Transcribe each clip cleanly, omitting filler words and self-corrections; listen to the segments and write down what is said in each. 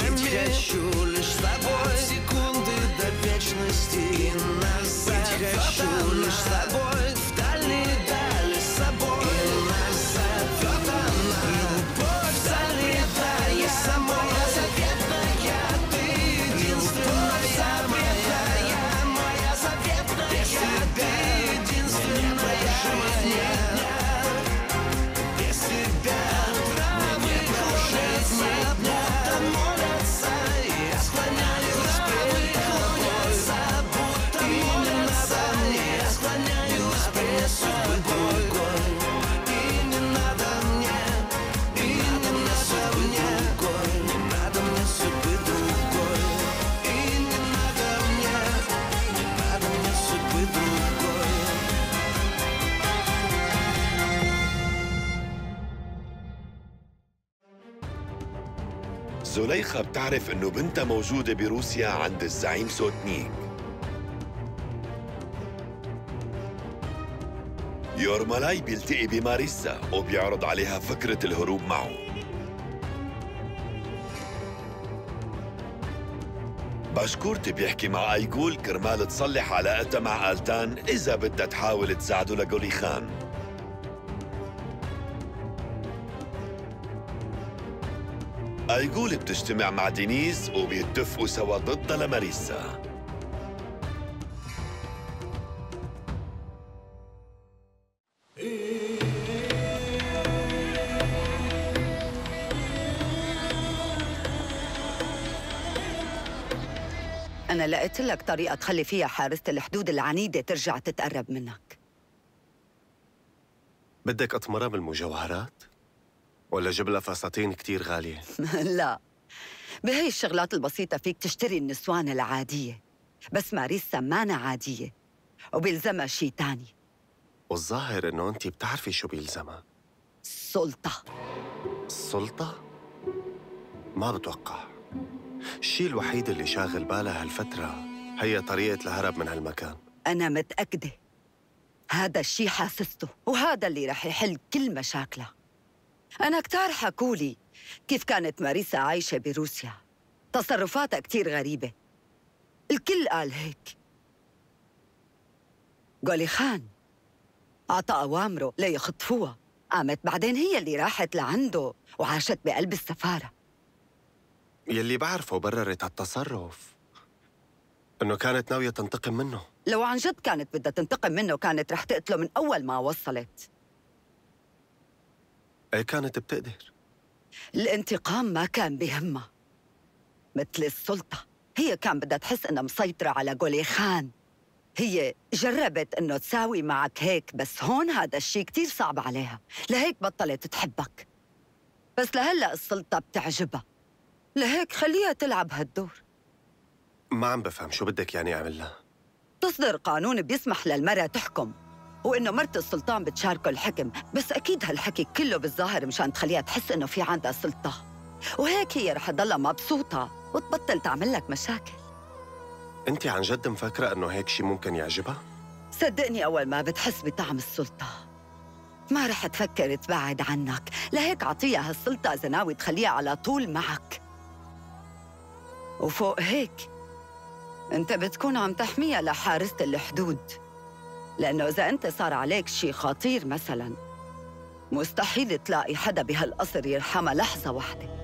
Ведь хочу лишь с тобой от секунды до вечности и назад. Ведь хочу лишь с тобой в дальние дали с собой и назад. Вот она, любовь залетая самой заветная. Ты единственная моя заветная. Без тебя единственная моя. Без тебя травы кружатся, будто молятся. Я склоняюсь пред тобой, будто молятся. Я склоняюсь пред тобой. И не надо мне, и не надо мне, не надо мне судьбы другой. И не надо мне судьбы другой. زليخة بتعرف إنه بنتها موجودة بروسيا عند الزعيم سوتنيك. يورمالاي بيلتقي بماريسا وبيعرض عليها فكرة الهروب معه. باشكورتي بيحكي مع أيغول كرمال تصلح علاقتها مع آلتان إذا بدها تحاول تساعده لغوليخان. أيغول بتجتمع مع دينيز وبيتفقوا سوا ضدها لماريسا. أنا لقيت لك طريقة تخلي فيها حارسة الحدود العنيدة ترجع تتقرب منك. بدك أطمرها بالمجوهرات؟ ولا جيب لها فساتين كتير غالية؟ لا، بهي الشغلات البسيطة فيك تشتري النسوان العادية، بس ماريسا مانا عادية وبيلزمها شي تاني. والظاهر إنه أنتِ بتعرفي شو بيلزمها. السلطة. السلطة؟ ما بتوقع. الشيء الوحيد اللي شاغل بالها هالفترة هي طريقة الهرب من هالمكان. أنا متأكدة هذا الشيء حاسسته، وهذا اللي رح يحل كل مشاكلها. أنا كتار حكولي كيف كانت ماريسا عايشة بروسيا، تصرفاتها كتير غريبة، الكل قال هيك. غوليخان أعطى أوامره ليخطفوها، قامت بعدين هي اللي راحت لعنده وعاشت بقلب السفارة. يلي بعرفه بررت هالتصرف إنه كانت ناوية تنتقم منه. لو عن جد كانت بدها تنتقم منه كانت رح تقتله من أول ما وصلت. إيه كانت بتقدر. الانتقام ما كان بهمها مثل السلطة. هي كان بدها تحس إنها مسيطرة على غوليخان. هي جربت إنه تساوي معك هيك، بس هون هذا الشيء كتير صعب عليها، لهيك بطلت تحبك. بس لهلأ السلطة بتعجبها، لهيك خليها تلعب هالدور. ما عم بفهم شو بدك يعني أعمل لها؟ تصدر قانون بيسمح للمرأة تحكم، وإنه مرت السلطان بتشاركه الحكم، بس أكيد هالحكي كله بالظاهر مشان تخليها تحس إنه في عندها سلطة، وهيك هي رح تضلها مبسوطة وتبطل تعمل لك مشاكل. أنت عن جد مفكرة إنه هيك شي ممكن يعجبها؟ صدقني أول ما بتحس بطعم السلطة ما رح تفكر تبعد عنك، لهيك عطيها هالسلطة إذا ناوي تخليها على طول معك. وفوق هيك أنت بتكون عم تحميها لحارسة الحدود، لأنه إذا أنت صار عليك شي خطير مثلاً مستحيل تلاقي حدا بهالقصر يرحمها لحظة واحدة.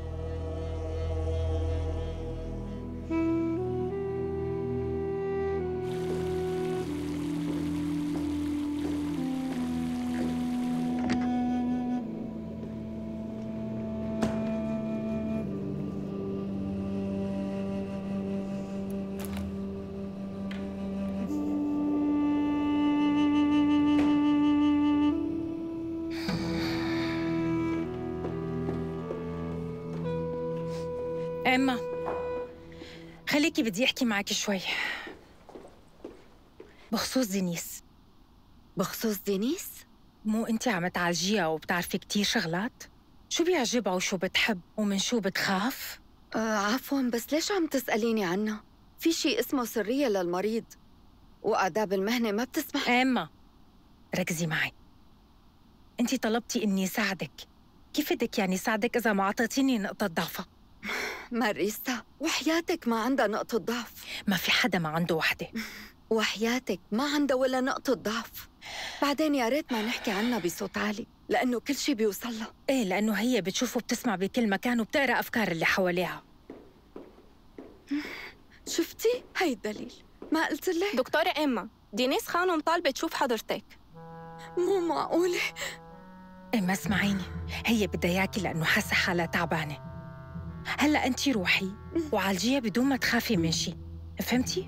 إما خليكي، بدي أحكي معك شوي بخصوص دينيس. بخصوص دينيس؟ مو أنت عم تعالجيها وبتعرفي كتير شغلات؟ شو بيعجبها وشو بتحب ومن شو بتخاف؟ عفواً، بس ليش عم تسأليني عنها؟ في شيء اسمه سرية للمريض وآداب المهنة ما بتسمح. إما ركزي معي، أنت طلبتي إني ساعدك، كيف بدك يعني ساعدك إذا ما أعطيتيني نقطة ضعفها؟ ماريسا، وحياتك ما عندها نقطة ضعف. ما في حدا ما عنده وحدة. وحياتك ما عندها ولا نقطة ضعف. بعدين يا ريت ما نحكي عنها بصوت عالي، لأنه كل شي بيوصلها. ايه، لأنه هي بتشوف وبتسمع بكل مكان وبتقرأ أفكار اللي حواليها. شفتي؟ هاي الدليل. ما قلت لك؟ دكتورة إيما، دينيس خانم طالبة تشوف حضرتك. مو معقولة. ايه ما اسمعيني، هي بدها اياكي لأنه حاسة حالها تعبانة. هلأ أنتِ روحي وعالجيها بدون ما تخافي من شي، فهمتي؟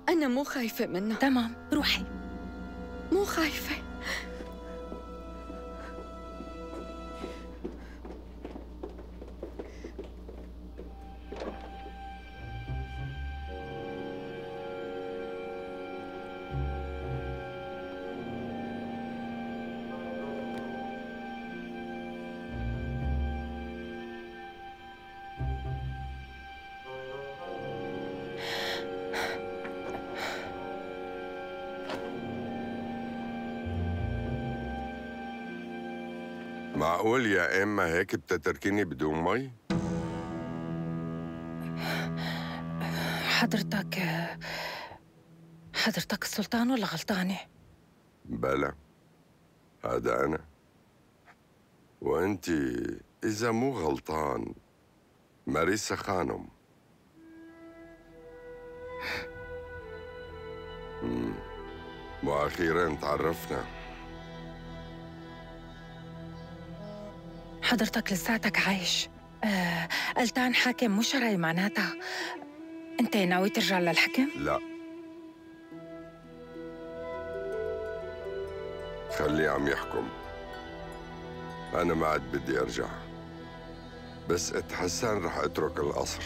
أنا مو خايفة منها. تمام، روحي. مو خايفة. معقول يا إما هيك بتتركيني بدون مي؟ حضرتك السلطان ولا غلطانة؟ بلا، هذا أنا. وأنتي إذا مو غلطان ماريسا خانم. وأخيراً تعرفنا. حضرتك لساتك عايش. ألتان حاكم مو شرعي، معناتها أنت ناوي ترجع للحكم؟ لا، خليه عم يحكم. أنا ما عاد بدي أرجع، بس اتحسن رح أترك القصر.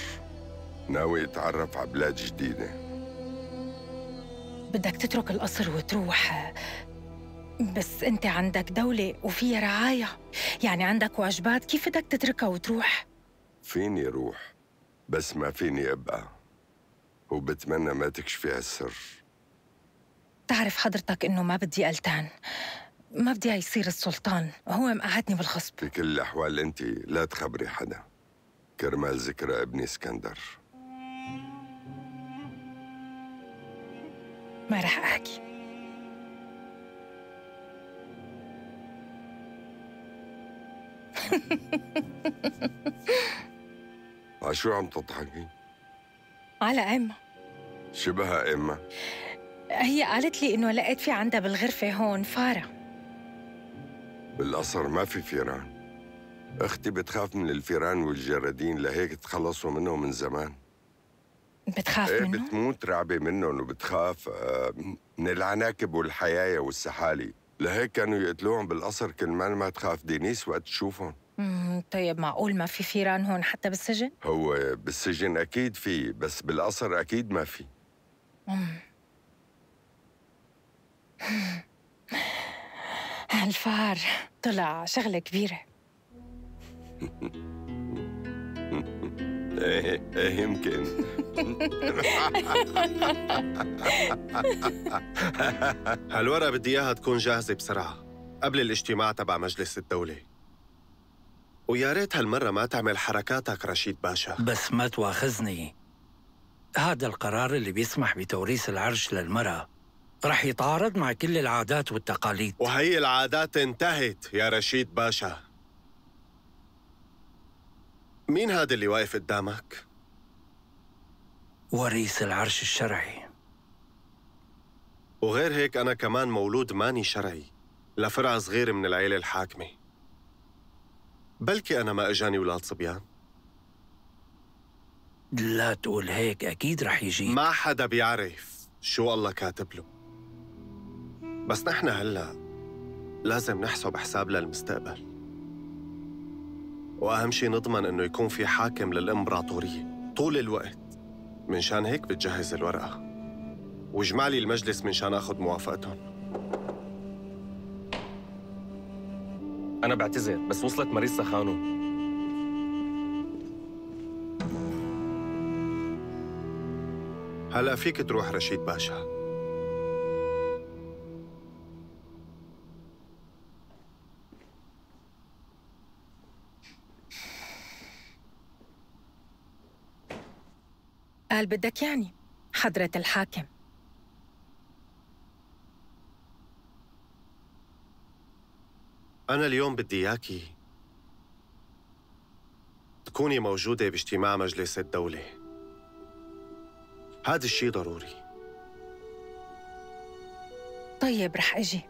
ناوي أتعرف على بلاد جديدة. بدك تترك القصر وتروح، بس أنت عندك دولة وفيها رعاية، يعني عندك واجبات، كيف بدك تتركها وتروح؟ فيني روح، بس ما فيني أبقى، وبتمنى ما تكشفي هالسر. تعرف حضرتك إنه ما بدي ألتان، ما بدي يصير السلطان، هو مقعدني بالغصب. في كل الأحوال أنت لا تخبري حدا كرمال ذكرى ابني اسكندر. ما رح أحكي. عشو عم تضحكي؟ على أمه. شبهها إما؟ هي قالت لي إنه لقيت في عندها بالغرفة هون فارة. بالقصر ما في فيران. أختي بتخاف من الفيران والجرادين، لهيك تخلصوا منهم من زمان. بتخاف ايه منه؟ بتموت رعبة منهم، وبتخاف من العناكب والحيايا والسحالي، لهيك كانوا يقتلوهم بالقصر كرمال ما تخاف دينيس وقت تشوفهم. طيب معقول ما في فيران هون حتى بالسجن؟ هو بالسجن أكيد في، بس بالقصر أكيد ما في. الفار طلع شغلة كبيرة. ايه يمكن. هالورقة بدي إياها تكون جاهزة بسرعة قبل الاجتماع تبع مجلس الدولة، ويا ريت هالمرة ما تعمل حركاتك رشيد باشا. بس ما تواخذني، هذا القرار اللي بيسمح بتوريث العرش للمرأة رح يتعارض مع كل العادات والتقاليد. وهي العادات انتهت يا رشيد باشا. مين هذا اللي واقف قدامك؟ وريث العرش الشرعي. وغير هيك أنا كمان مولود ماني شرعي، لفرع صغير من العيلة الحاكمة. بلكي أنا ما إجاني ولاد صبيان. لا تقول هيك، أكيد رح يجي. ما حدا بيعرف شو الله كاتب له، بس نحن هلأ لازم نحسب حساب للمستقبل، وأهم شي نضمن إنه يكون في حاكم للإمبراطورية طول الوقت. منشان هيك بتجهز الورقة واجمع لي المجلس منشان آخذ موافقتهم. أنا بعتذر، بس وصلت ماريسا خانم. هلأ فيك تروح رشيد باشا. قال بدك يعني حضرة الحاكم. أنا اليوم بدي إياكي تكوني موجودة باجتماع مجلس الدولة. هذا الشيء ضروري. طيب رح أجي.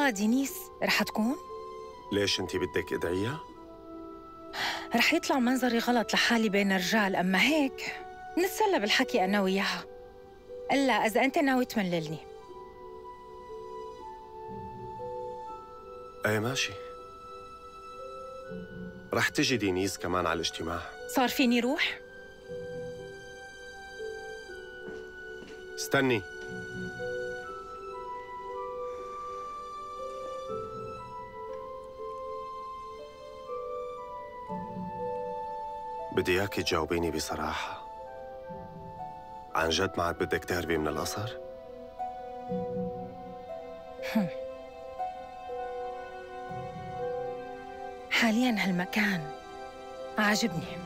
دينيس رح تكون؟ ليش أنت بدك ادعيها؟ رح يطلع منظري غلط لحالي بين الرجال، أما هيك نتسلى بالحكي أنا وياها. إلا إذا أنت ناوي تمللني. ايه ماشي. رح تجي دينيس كمان على الاجتماع. صار فيني روح؟ استني. بدي اياكي تجاوبيني بصراحة. عن جد معك بدك تهربي من القصر؟ حالياً هالمكان عاجبني.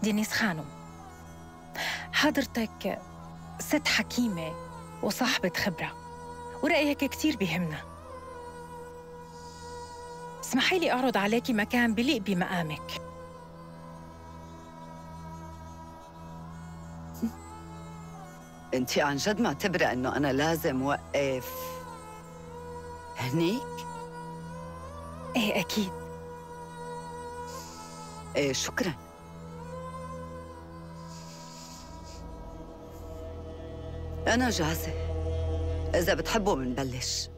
دينيس خانم، حضرتك ست حكيمة وصاحبة خبرة، ورأيك كتير بيهمنا. اسمحي لي أعرض عليكي مكان بليق بمقامك. انتي عن جد معتبرة انه انا لازم وقف هنيك؟ ايه اكيد. ايه شكراً. أنا جاهزة، إذا بتحبوا منبلش.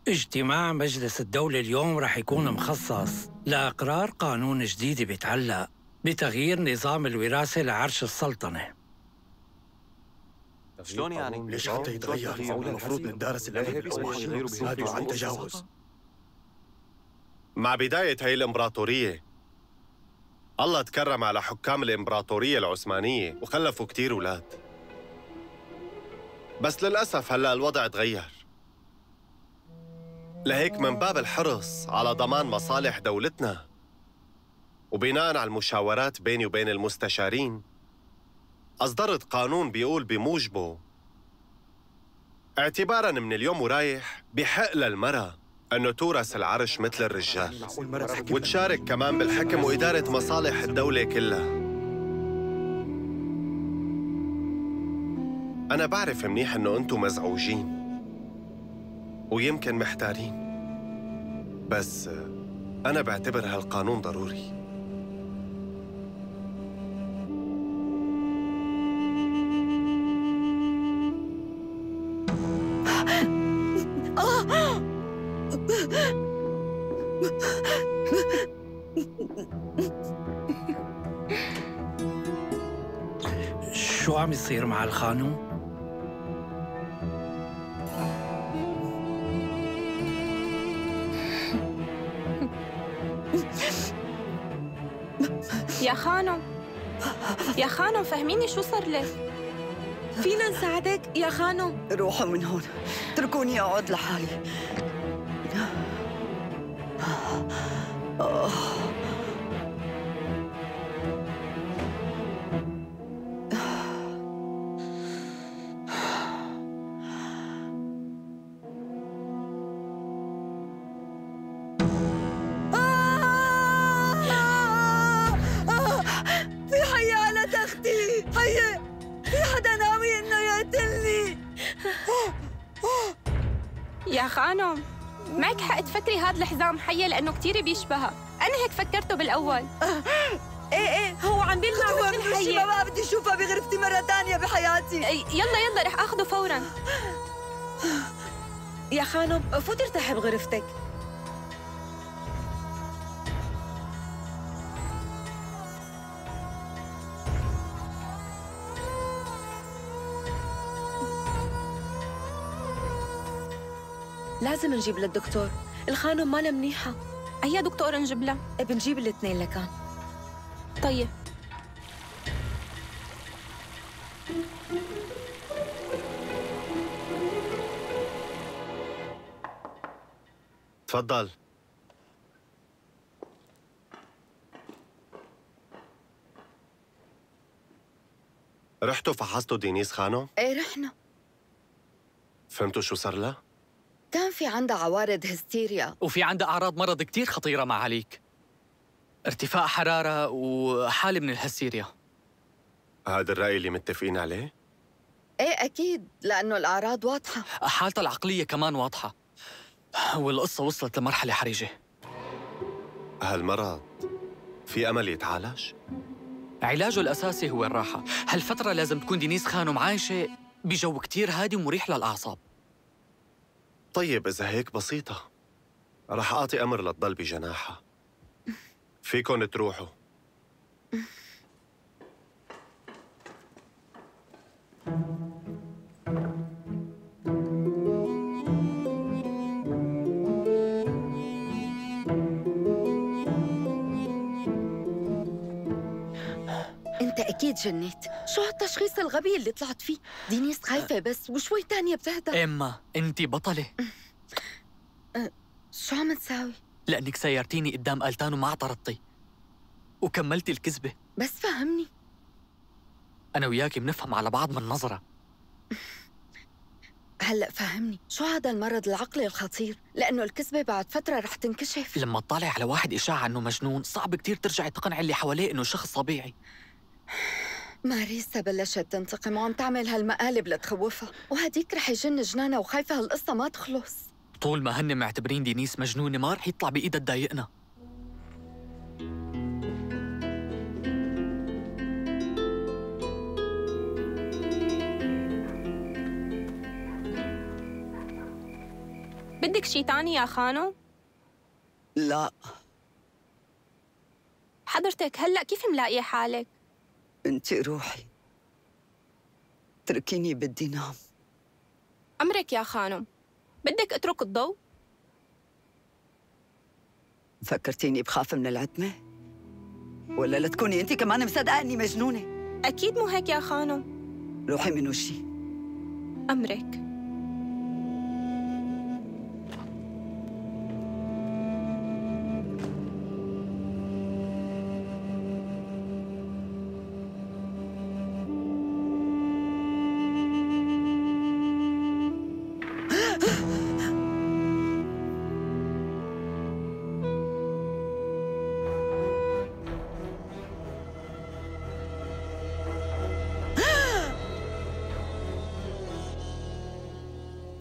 اجتماع مجلس الدولة اليوم رح يكون مخصص لإقرار قانون جديد بيتعلق بتغيير نظام الوراثة لعرش السلطنة. شلون يعني؟ ليش حتى يتغير؟ المفروض نتدارس الأمر باسمه هادوا عن تجاوز. مع بداية هاي الإمبراطورية الله تكرم على حكام الإمبراطورية العثمانية وخلفوا كتير أولاد. بس للأسف هلأ الوضع تغير. لهيك من باب الحرص على ضمان مصالح دولتنا وبناء على المشاورات بيني وبين المستشارين أصدرت قانون بيقول بموجبه اعتباراً من اليوم ورايح بحق للمرأة أنه تورث العرش مثل الرجال وتشارك كمان بالحكم وإدارة مصالح الدولة كلها. أنا بعرف منيح إنه أنتم مزعوجين ويمكن محتارين، بس أنا بعتبر هالقانون ضروري. شو عم يصير مع الخانم؟ يا خانم، يا خانم فهميني شو صار لك؟ فينا نساعدك يا خانم؟ روحوا من هون، اتركوني أقعد لحالي. يا خانم معك حق تفكري هاد الحزام حية لأنه كتير بيشبهها. أنا هيك فكرته بالأول. ايه هو عم بيلمع مثل الحية. ما بدي أشوفها بغرفتي مرة تانية بحياتي. يلا رح أخده فوراً. يا خانم فوت ارتاحي بغرفتك. لازم نجيب للدكتور. الخانم مالها منيحة. أي دكتور نجيب لها؟ بنجيب الاثنين لكان. طيب. تفضل. رحتوا فحصتوا دينيس خانم؟ ايه رحنا. فهمتوا شو صار لها؟ كان في عندها عوارض هستيريا، وفي عندها أعراض مرض كتير خطيرة معاليك، ارتفاع حرارة وحالة من الهستيريا. هذا الرأي اللي متفقين عليه؟ ايه أكيد، لأنه الأعراض واضحة. حالتها العقلية كمان واضحة، والقصة وصلت لمرحلة حرجة. هالمرض في أمل يتعالج؟ علاجه الأساسي هو الراحة. هالفترة لازم تكون دينيس خانم عايشة بجو كتير هادي ومريح للأعصاب. طيب إذا هيك بسيطة، رح أعطي أمر لتضل بجناحها. فيكن تروحوا. أنت أكيد جنيت. شو هالتشخيص الغبي اللي طلعت فيه؟ دينيس خايفة بس وشوي تانية بتهدى. إما أنت بطلة. شو عم تساوي؟ لأنك سيرتيني قدام ألتان وما اعترضتي وكملتي الكذبة. بس فهمني. أنا وياكي بنفهم على بعض من نظرة. هلأ فهمني، شو هذا المرض العقلي الخطير؟ لأنه الكذبة بعد فترة رح تنكشف. لما تطلع على واحد إشاعة إنه مجنون، صعب كتير ترجعي تقنعي اللي حواليه إنه شخص طبيعي. ماريسا بلشت تنتقم وعم تعمل هالمقالب لتخوفها، وهديك رح يجن جنانها وخايفة هالقصة ما تخلص. طول ما هن معتبرين دينيس مجنونة ما رح يطلع بإيدها تضايقنا. بدك شي تاني يا خانم؟ لا. حضرتك هلأ كيف ملاقية حالك؟ انت روحي، اتركيني بدي نام. أمرك يا خانم. بدك اترك الضوء؟ فكرتيني بخاف من العتمة؟ ولا لا تكوني انت كمان مصدقة اني مجنونة؟ أكيد مو هيك يا خانم. روحي من وشي. أمرك.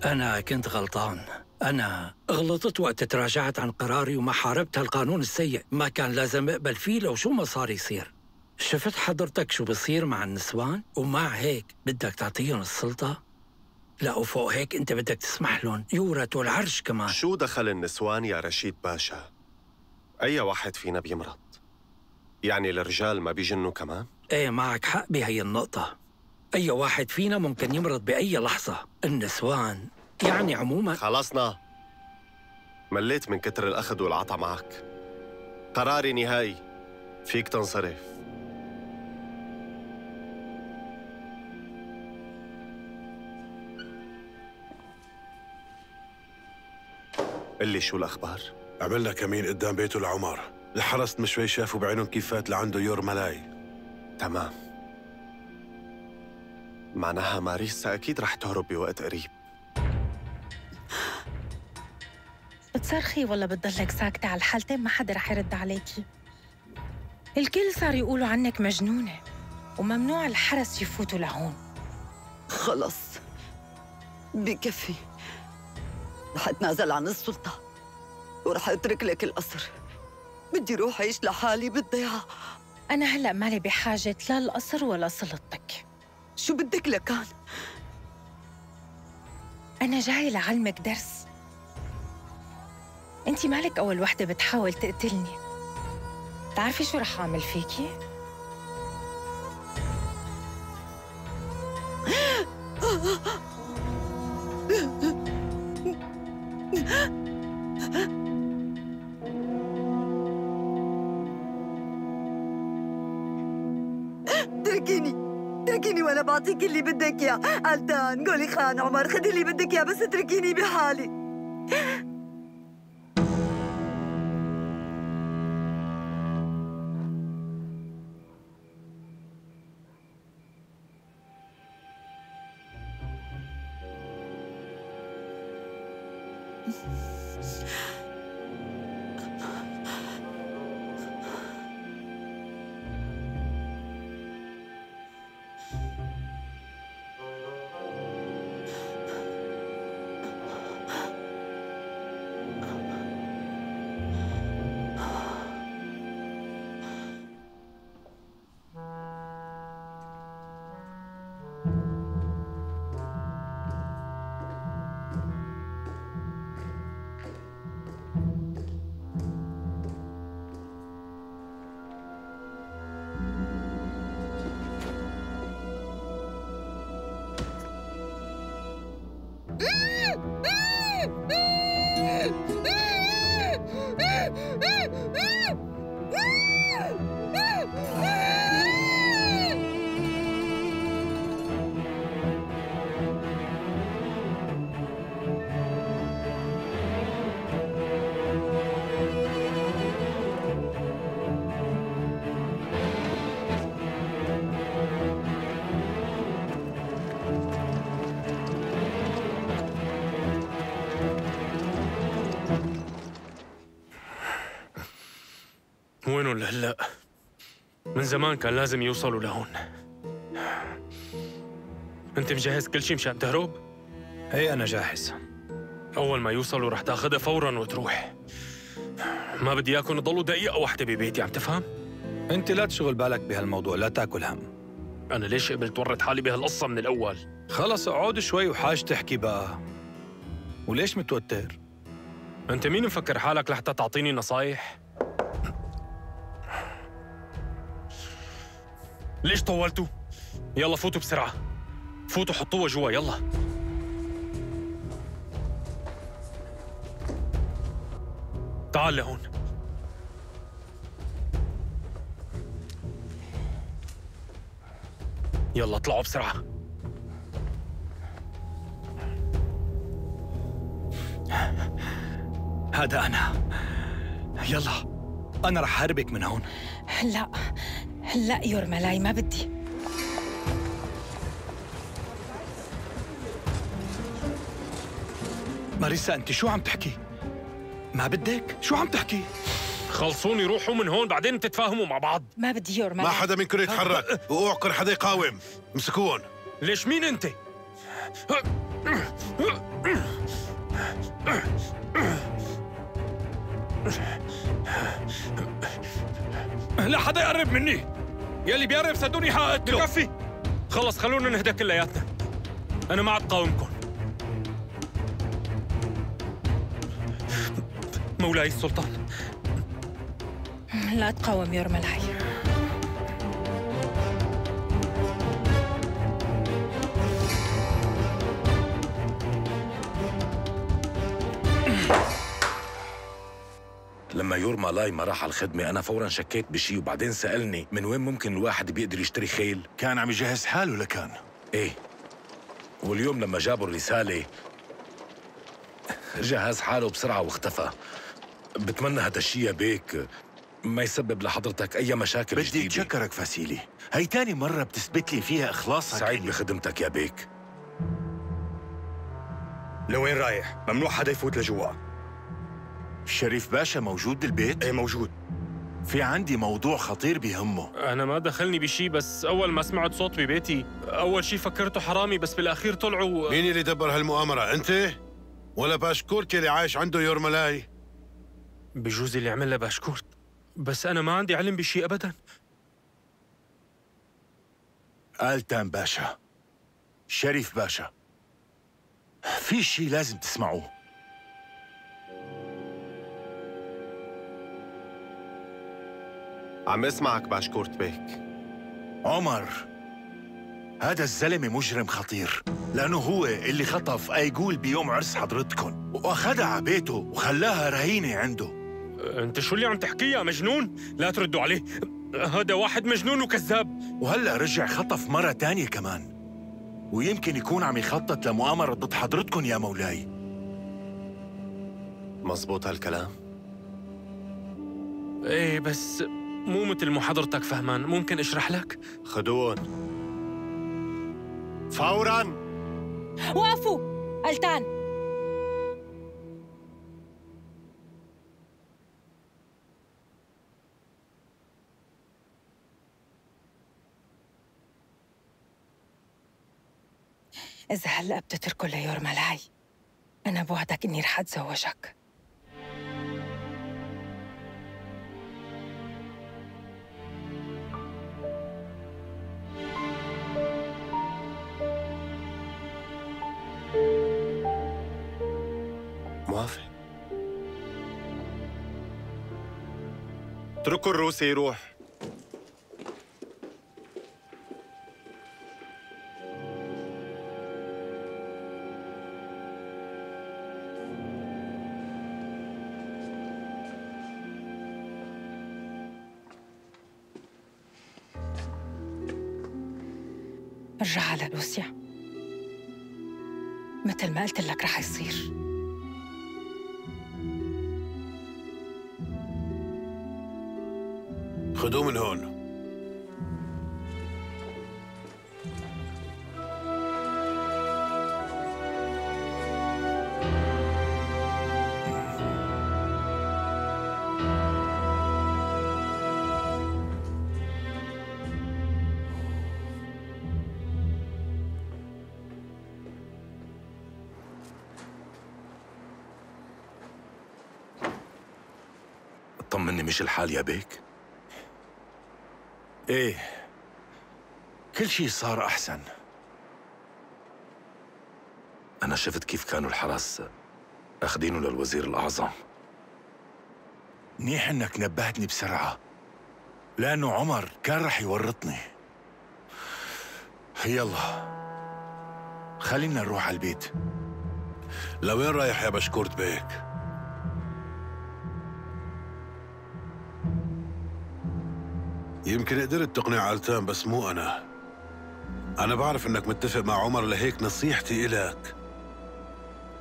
أنا كنت غلطان. أنا غلطت وقت تراجعت عن قراري وما حاربت هالقانون السيء. ما كان لازم أقبل فيه لو شو ما صار يصير. شفت حضرتك شو بصير مع النسوان؟ ومع هيك بدك تعطيهم السلطة؟ لا، وفوق هيك أنت بدك تسمح لهم يورثوا العرش كمان. شو دخل النسوان يا رشيد باشا؟ أي واحد فينا بيمرض؟ يعني الرجال ما بيجنوا كمان؟ إيه، معك حق بهي النقطة. أي واحد فينا ممكن يمرض بأي لحظة. النسوان يعني عموما. خلصنا. مليت من كتر الأخذ والعطا معك. قراري نهائي، فيك تنصرف. قلي شو الأخبار؟ عملنا كمين قدام بيته لعمر. الحرس من شوي شافوا بعينهم كيف فات لعنده يور ملاي. تمام. معناها ماريسا أكيد رح تهرب بوقت قريب. بتصرخي ولا بتضلك ساكتة على الحالتين؟ ما حدا رح يرد عليكي. الكل صار يقولوا عنك مجنونة وممنوع الحرس يفوتوا لهون. خلص بكفي. رح اتنازل عن السلطة ورح اترك لك القصر. بدي روح أعيش لحالي بالضيعة. أنا هلأ مالي بحاجة لا القصر ولا سلطتك. شو بدك لكان؟ أنا جاي لعلمك درس. أنتِ مالك أول وحدة بتحاول تقتلني. بتعرفي شو رح أعمل فيكي؟ بعطيك اللي بدك اياه. ألتان، قولي خان عمر، خدي اللي بدك اياه بس اتركيني بحالي. وينهم لهلا؟ من زمان كان لازم يوصلوا لهون. انت مجهز كل شيء مشان تهرب؟ ايه انا جاهز. اول ما يوصلوا رح تاخذها فورا وتروح. ما بدي اياكم تضلوا دقيقة واحدة ببيتي، عم تفهم؟ انت لا تشغل بالك بهالموضوع، لا تاكل هم. انا ليش قبلت ورط حالي بهالقصة من الاول؟ خلص اقعد شوي وحاج تحكي بقى. وليش متوتر؟ انت مين مفكر حالك لحتى تعطيني نصايح؟ ليش طولتوا؟ يلا فوتوا بسرعة. فوتوا حطوها جوا يلا. تعال لهون. يلا اطلعوا بسرعة. هذا أنا. يلا أنا رح هربك من هون. لا لا يورملاي، ما بدي. ماريسا أنت شو عم تحكي؟ ما بدك؟ شو عم تحكي؟ خلصوني روحوا من هون بعدين تتفاهموا مع بعض. ما بدي يورملاي. ما حدا منكم يتحرك واوعكم حدا يقاوم. امسكوهم. ليش مين أنت؟ لا حدا يقرب مني. يلي بيقرب صدقوني حقتله. بكفي. خلص خلونا نهدى كلياتنا. أنا ما عاد قاومكم. مولاي السلطان. لا تقاوم يورملاي. لما يورمالاي ما راح على الخدمة أنا فوراً شكيت بشي، وبعدين سألني من وين ممكن الواحد بيقدر يشتري خيل. كان عم يجهز حاله لكان. إيه، واليوم لما جابوا الرسالة جهز حاله بسرعة واختفى. بتمنى هذا الشيء يا بيك ما يسبب لحضرتك أي مشاكل بدي جديدة. أتشكرك فاسيلي، هي تاني مرة بتثبت لي فيها إخلاصك. سعيد بخدمتك يا بيك. لوين رايح؟ ممنوع حدا يفوت لجوا. الشريف باشا موجود بالبيت؟ ايه موجود. في عندي موضوع خطير بيهمه. أنا ما دخلني بشي، بس أول ما سمعت صوت ببيتي أول شي فكرته حرامي، بس بالأخير طلعوا. مين اللي دبر هالمؤامرة؟ أنت؟ ولا باشكورت اللي عايش عنده يورملاي؟ بجوز اللي عملها باشكورت، بس أنا ما عندي علم بشي أبداً. ألتان باشا، شريف باشا، في شي لازم تسمعوه. عم اسمعك باشكورت بيك. عمر، هذا الزلمة مجرم خطير، لأنه هو اللي خطف أيقول بيوم عرس حضرتكم وأخذها على بيته وخلاها رهينة عنده. أنت شو اللي عم تحكيه يا مجنون؟ لا تردوا عليه، هذا واحد مجنون وكذاب. وهلأ رجع خطف مرة تانية كمان. ويمكن يكون عم يخطط لمؤامرة ضد حضرتكم يا مولاي. مزبوط هالكلام؟ ايه بس مو مثل ما حضرتك فهمان. ممكن اشرح لك؟ خدوهم فوراً. وقفوا ألتان. إذا هلأ بتتركه ليورمالاي، أنا بوعدك إني رح أتزوجك. موافق. اتركوا الروسي يروح. ارجع على لوسيا مثل ما قلت لك رح يصير. خدوه من هون. طمني، مش الحال يا بيك؟ ايه، كل شيء صار أحسن. أنا شفت كيف كانوا الحرس أخدينه للوزير الأعظم. منيح إنك نبهتني بسرعة، لأنه عمر كان رح يورطني. يلا خلينا نروح على البيت. لوين رايح يا بشكورت بيك؟ يمكن قدرت تقنع ألتان بس مو أنا. أنا بعرف إنك متفق مع عمر، لهيك نصيحتي إلك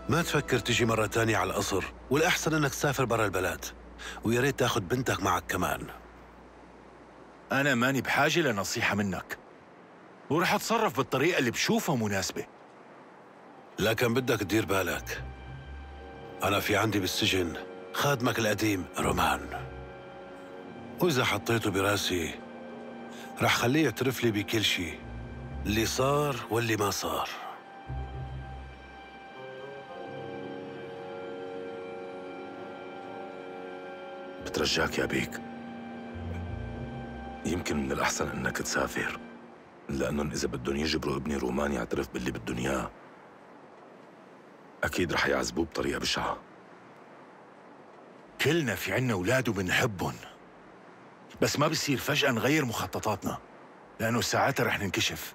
ما تفكر تجي مرة تانية على القصر، والأحسن إنك تسافر برا البلد، ويا ريت تاخد بنتك معك كمان. أنا ماني بحاجة لنصيحة منك، ورح أتصرف بالطريقة اللي بشوفها مناسبة. لكن بدك تدير بالك، أنا في عندي بالسجن خادمك القديم رومان، وإذا حطيته براسي رح خليه يعترف لي بكل شيء، اللي صار واللي ما صار. بترجاك يا بيك، يمكن من الأحسن إنك تسافر، لأنهم إذا بدهم يجبروا ابني رومان يعترف باللي بدهم إياه أكيد رح يعذبوه بطريقة بشعة. كلنا في عنا أولاد وبنحبهم، بس ما بصير فجأة نغير مخططاتنا، لأنه ساعتها رح ننكشف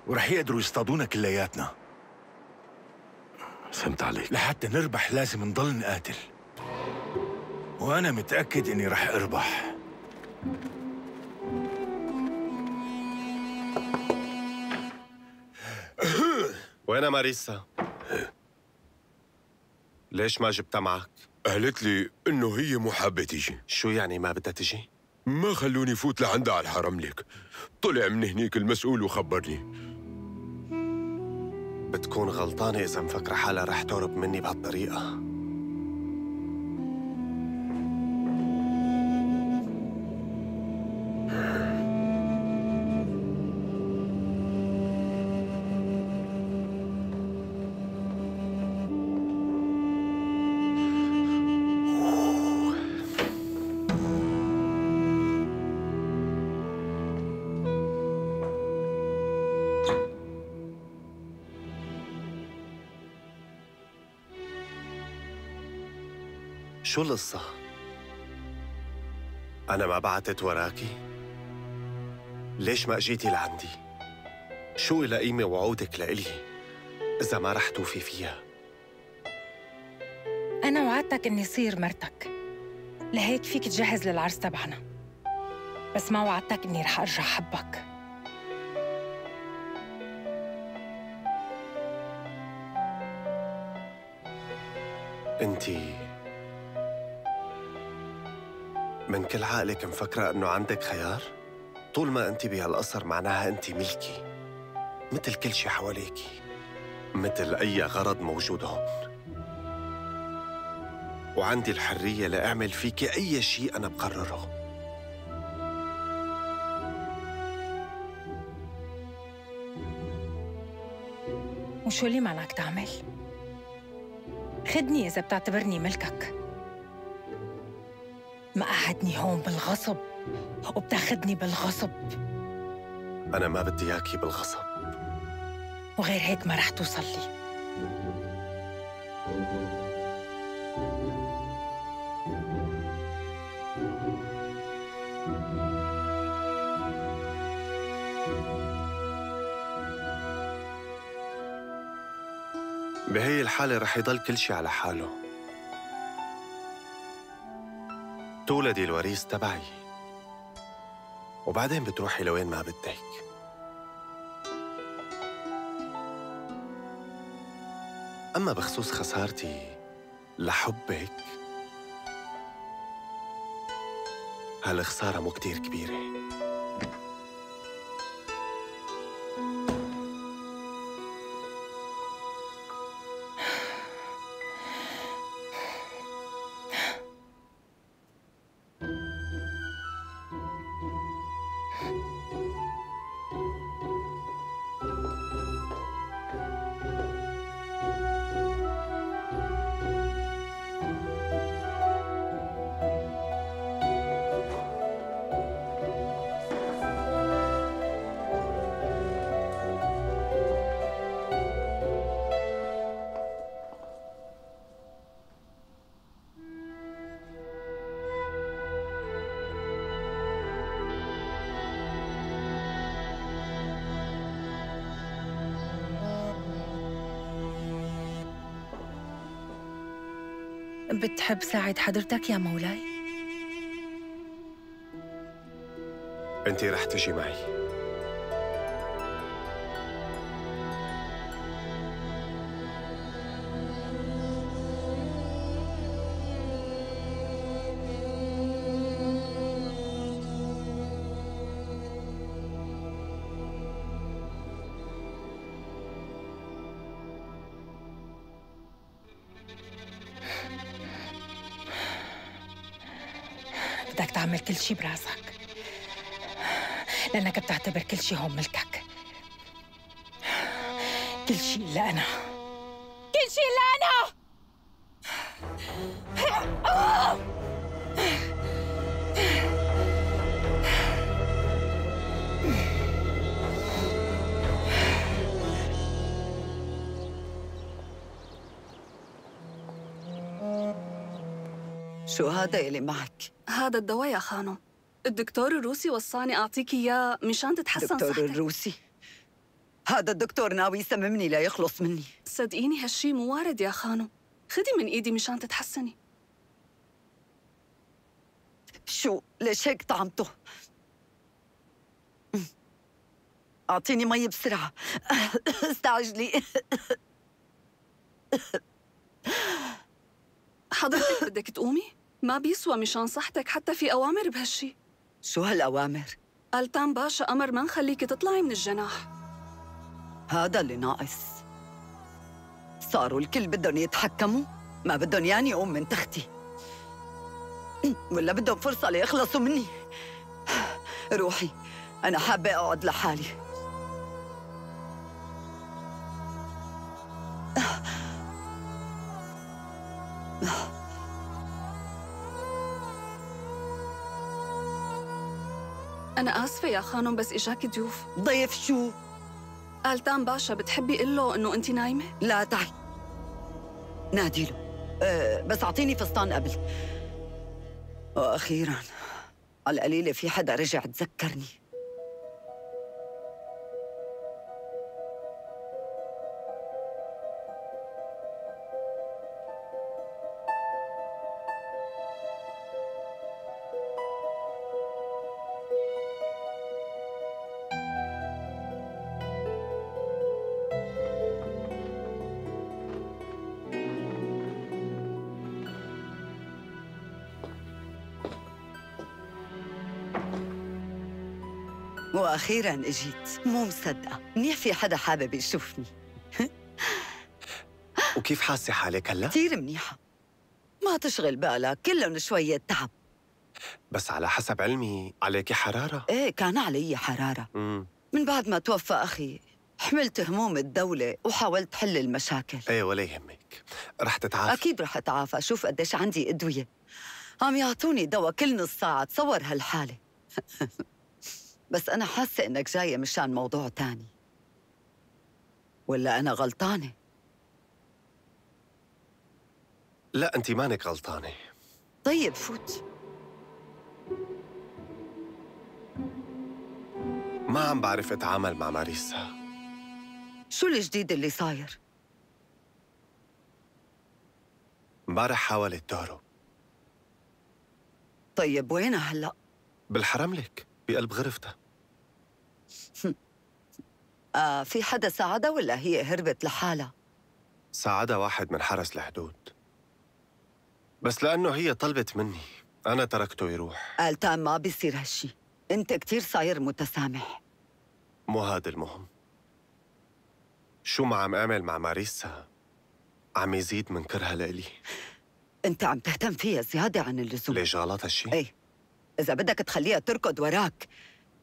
ورح يقدروا يصطادونا كلياتنا. فهمت عليك. لحتى نربح لازم نضل نقاتل، وأنا متأكد إني رح أربح. وين ماريسا؟ ليش ما جبتها معك؟ قالت لي إنه هي مو حابة تيجي. شو يعني ما بدها تجي؟ ما خلوني فوت لعندها على الحرم لك. طلع من هنيك المسؤول وخبرني. بتكون غلطانة إذا مفكرة حالها رح تهرب مني بهالطريقة. شو القصة؟ أنا ما بعتت وراكي؟ ليش ما أجيتي لعندي؟ شو إلى قيمة وعودك لإلي إذا ما رح توفي فيها؟ أنا وعدتك إني صير مرتك، لهيك فيك تجهز للعرس تبعنا، بس ما وعدتك إني رح أرجع حبك. انتي من كل عقلك مفكرة انه عندك خيار؟ طول ما انتي بهالقصر معناها انتي ملكي، مثل كل شي حواليكي، مثل اي غرض موجود هون. وعندي الحرية لأعمل فيكي أي شي أنا بقرره. وشو اللي معناك تعمل؟ خدني إذا بتعتبرني ملكك. ما قعدني هون بالغصب وبتاخدني بالغصب. أنا ما بدي إياكي بالغصب. وغير هيك ما رح توصل لي. بهي الحالة رح يضل كل شي على حاله. تولدي الوريث تبعي وبعدين بتروحي لوين ما بدك. أما بخصوص خسارتي لحبك، هالخسارة مو كتير كبيرة. بتحب ساعد حضرتك يا مولاي؟ أنتِ رح تجي معي. بدك تعمل كل شي براسك لأنك بتعتبر كل شي هون ملكك. كل شي إلا أنا، كل شي إلا أنا. شو هذا يلي معك؟ هذا الدواء يا خانم. الدكتور الروسي وصاني أعطيك إياه مشان تتحسن دكتور صحتك. الروسي؟ هذا الدكتور ناوي يسممني ليخلص مني. صدقيني هالشي مو وارد يا خانم. خدي من إيدي مشان تتحسني. شو؟ ليش هيك طعمته؟ أعطيني مي بسرعة. استعجلي. حضرتك بدك تقومي؟ ما بيسوى مشان صحتك حتى في أوامر بهالشي. شو هالأوامر؟ ألتان باشا أمر ما نخليكي تطلعي من الجناح. هذا اللي ناقص. صاروا الكل بدهم يتحكموا، ما بدهم ياني أقوم من تختي، ولا بدهم فرصة ليخلصوا مني. روحي، أنا حابة أقعد لحالي. أنا آسفة يا خانم بس إجاكي ضيوف. ضيف شو؟ ألتان باشا بتحبي قل له إنه أنتِ نايمة؟ لا تعي، نادي له. بس أعطيني فستان قبل. وأخيراً على القليلة في حدا رجع تذكرني. وأخيراً إجيت. مو مصدقة، منيح في حدا حابب يشوفني. وكيف حاسة حالك هلا؟ كتير منيحة، ما تشغل بالك، كلهم شوية تعب. بس على حسب علمي عليكي حرارة. إيه كان علي حرارة. من بعد ما توفى أخي حملت هموم الدولة وحاولت حل المشاكل. ايه ولا يهمك، رح تتعافى. أكيد رح أتعافى، شوف قديش عندي أدوية عم يعطوني دواء كل نص ساعة، تصور هالحالة. بس أنا حاسة إنك جاية مشان موضوع تاني، ولا أنا غلطانة؟ لا أنت مانك غلطانة. طيب فوت. ما عم بعرف أتعامل مع ماريسا. شو الجديد اللي صاير؟ امبارح حاولت تهرب. طيب وينها هلأ؟ بالحرم لك، بقلب غرفتها. في حدا ساعدها ولا هي هربت لحالها؟ ساعدها واحد من حرس الحدود، بس لأنه هي طلبت مني أنا تركته يروح. آلتان ما بيصير هالشي، أنت كتير صاير متسامح. مو هذا المهم. شو ما عم أعمل مع ماريسا عم يزيد من كرهها لإلي. أنت عم تهتم فيها زيادة عن اللزوم. ليش غلط هالشي؟ إيه، إذا بدك تخليها تركض وراك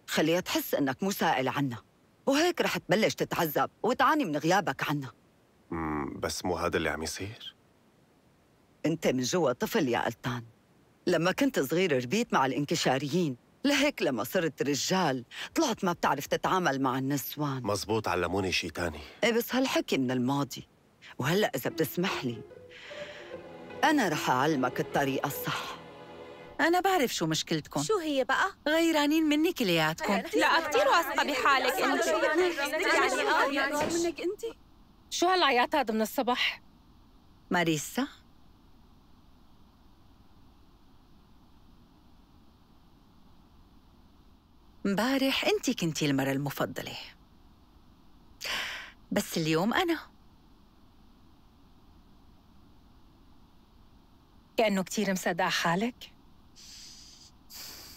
خليها تحس إنك مو سائل عنها، وهيك رح تبلش تتعذب وتعاني من غيابك عنها. بس مو هذا اللي عم يصير. أنت من جوا طفل يا ألتان. لما كنت صغير ربيت مع الانكشاريين، لهيك لما صرت رجال طلعت ما بتعرف تتعامل مع النسوان. مزبوط، علموني شي تاني. إيه بس هالحكي من الماضي، وهلأ إذا بتسمح لي أنا رح أعلمك الطريقة الصح. أنا بعرف شو مشكلتكم. شو هي بقى؟ غيرانين مني كلياتكم. لا كتير واثقة بحالك انت. يعني منك انت. شو هالعياط هذا من الصبح؟ ماريسا؟ امبارح انت كنتي المرة المفضلة، بس اليوم أنا. كأنه كتير مصدقة حالك.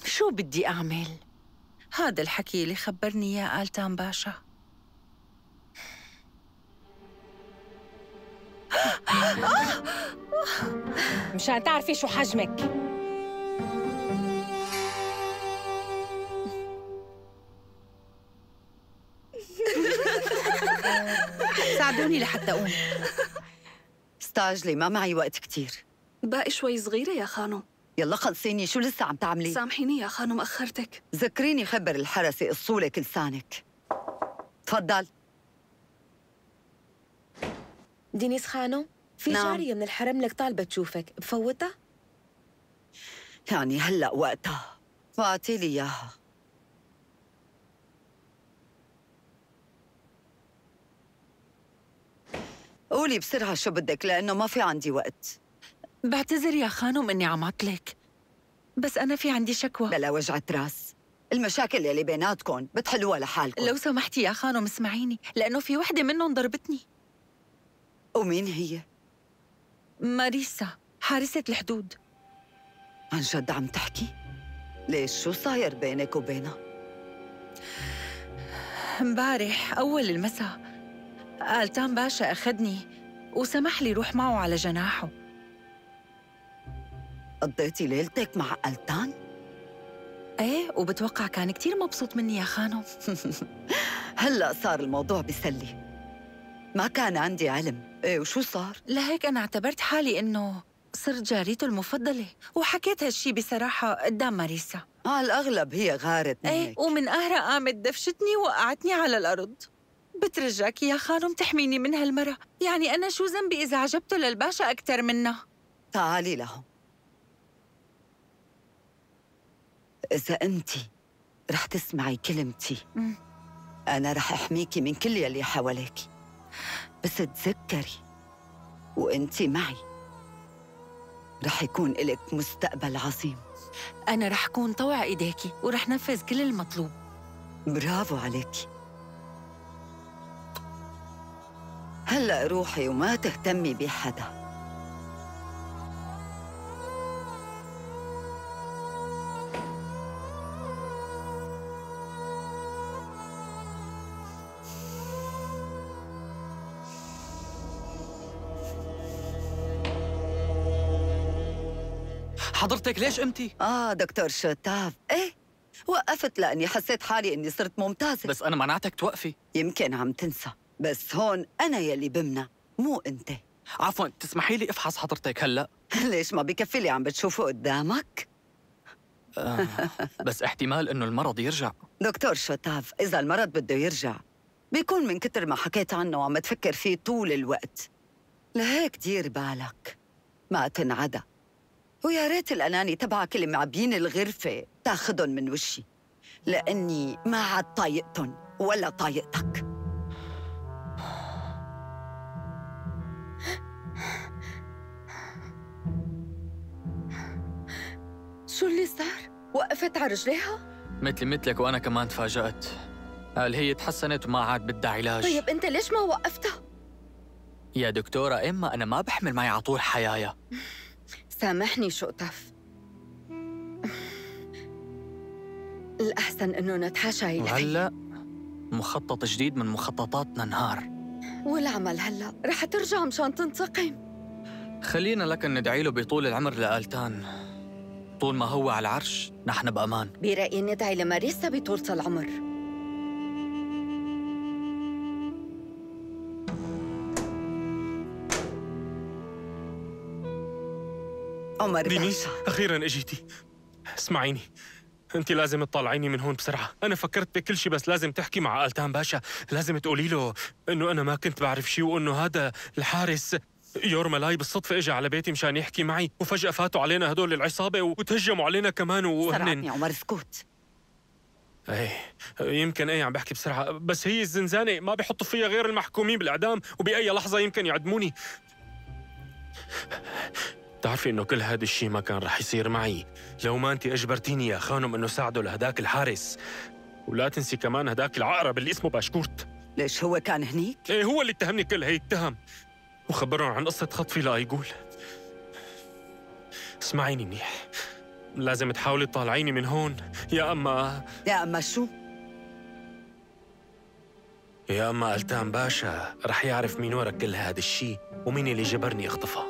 شو بدي أعمل؟ هذا الحكي اللي خبرني إياه آلتان باشا. مشان تعرفي شو حجمك. ساعدوني لحتى أقوم. استعجلي، ما معي وقت كتير. باقي شوي صغيرة يا خانم. يلا خلصيني، شو لسه عم تعملي؟ سامحيني يا خانم أخرتك. ذكريني خبر الحرس يقصولك لسانك. تفضل. دينيس خانم، في نعم. جارية من الحرم لك طالبة تشوفك، بفوتها؟ يعني هلأ وقتها، فاعطي لي إياها. قولي بسرعة شو بدك لأنه ما في عندي وقت. بعتذر يا خانم إني عم عطلك، بس أنا في عندي شكوى. بلا وجعة راس، المشاكل اللي بيناتكم بتحلوها لحالكم. لو سمحتي يا خانم اسمعيني، لأنه في وحدة منهم ضربتني. ومين هي؟ ماريسا، حارسة الحدود. عن جد عم تحكي؟ ليش شو صاير بينك وبينها؟ امبارح أول المساء آلتان باشا أخذني وسمح لي روح معه على جناحه. قضيتي ليلتك مع آلتان؟ ايه، وبتوقع كان كتير مبسوط مني يا خانم. هلأ صار الموضوع بيسلي، ما كان عندي علم. ايه وشو صار؟ لهيك أنا اعتبرت حالي إنه صرت جاريته المفضلة، وحكيت هالشي بصراحة قدام ماريسا. على الأغلب هي غارت منك. ايه، ومن قهرها قامت دفشتني ووقعتني على الأرض. بترجاكي يا خانم تحميني من هالمرة، يعني أنا شو ذنبي إذا عجبته للباشا أكتر منها؟ تعالي لهون. إذا أنتِ رح تسمعي كلمتي أنا رح أحميكي من كل يلي حواليكي، بس تذكري وأنتِ معي رح يكون إلك مستقبل عظيم. أنا رح كون طوع إيديكي ورح نفذ كل المطلوب. برافو عليكي. هلأ روحي وما تهتمي بحدا. حضرتك ليش قمتي؟ دكتور شوتاف، ايه وقفت لأني حسيت حالي إني صرت ممتازة. بس أنا منعتك توقفي. يمكن عم تنسى، بس هون أنا يلي بمنع مو أنت. عفواً، تسمحي لي أفحص حضرتك هلأ؟ ليش ما بكفي اللي عم بتشوفه قدامك؟ بس احتمال إنه المرض يرجع. دكتور شوتاف، إذا المرض بده يرجع بيكون من كتر ما حكيت عنه وعم تفكر فيه طول الوقت. لهيك دير بالك ما تنعدى، ويا ريت الأناني تبعك اللي معبين الغرفة تاخدن من وشي، لأني ما عاد طايقتن ولا طايقتك. شو اللي صار؟ وقفت على رجليها؟ مثلك وأنا كمان تفاجأت. قال هي تحسنت وما عاد بدها علاج. طيب أنت ليش ما وقفتها؟ يا دكتورة إما أنا ما بحمل معي على طول حيايا. سامحني شوتاف، الأحسن إنه نتحاشى هي الحكي. وهلأ مخطط جديد من مخططاتنا نهار. والعمل هلأ رح ترجع مشان تنتقم. خلينا لكن ندعي له بطول العمر لآلتان. طول ما هو على العرش نحن بأمان. برأيي ندعي لماريسا بطولة العمر. عمر دينيس، أخيراً اجيتي. اسمعيني، أنت لازم تطلعيني من هون بسرعة. أنا فكرت بكل شيء، بس لازم تحكي مع آلتان باشا. لازم تقولي له إنه أنا ما كنت بعرف شيء، وإنه هذا الحارس يورمالاي بالصدفة إجا على بيتي مشان يحكي معي، وفجأة فاتوا علينا هدول العصابة وتهجموا علينا كمان سرعتني عمر، اسكت. ايه يمكن عم بحكي بسرعة، بس هي الزنزانة ما بيحطوا فيها غير المحكومين بالإعدام، وبأي لحظة يمكن يعدموني. بتعرفي إنه كل هذا الشيء ما كان رح يصير معي لو ما أنت أجبرتيني يا خانم إنه ساعده لهداك الحارس. ولا تنسي كمان هداك العقرب اللي اسمه باشكورت. ليش هو كان هنيك؟ ايه هو اللي اتهمني كل هي التهم، وخبرهم عن قصة خطفي لأيقول. اسمعيني منيح، لازم تحاولي تطالعيني من هون، يا أما شو؟ يا أما آلتان باشا رح يعرف مين ورا كل هذا الشيء ومين اللي جبرني اخطفها.